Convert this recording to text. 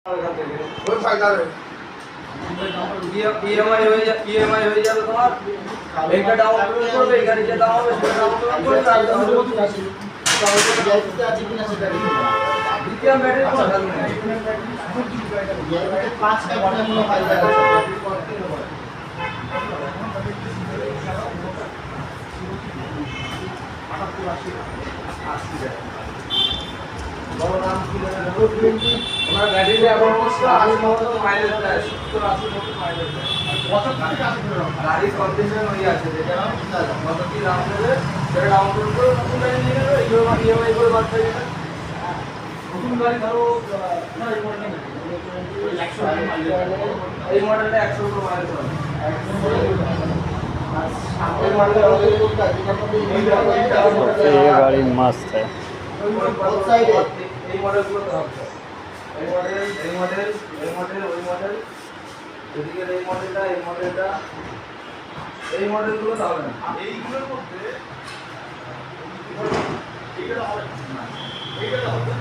ওই ফাইনালে ইএমআই হয়ে যাবে তোমার। এইটা ডাউনলোড করবে, এখানে যে দাম হবে সেটা ডাউনলোড করবে। আর আছে কিনা সেটা দেখে লিথিয়াম ব্যাটারি কোন দাম নেই। ইয়ার 5টা মনে হয় আছে। বড় দাম ছিল ওনার ব্যাটারিটা এখন অবশ্য 80 মতো মাইলেজ দেয়, 70-80 মতো মাইলেজ দেয়। গাড়ির কন্ডিশন ওই আছে, যেটা কত কি দাম দেবে সেটা ডাউনলোড করে নতুন গাড়ি নিয়ে নেবে, ইএমআই করে বাদ দিয়ে দেবে। নতুন গাড়ি ধরো না এই মডেলটা 100 এই মডেলটা 100 মাইলেজ হবে। এই মডেলটা ये गाड़ी मस्त है। এই মডেলগুলো তো হবে। এই মডেল ওই মডেল, এদিকে এই মডেলটা এই মডেলগুলো তো হবে না। এইগুলোর মধ্যে এইটা হবে না, এইটা হবে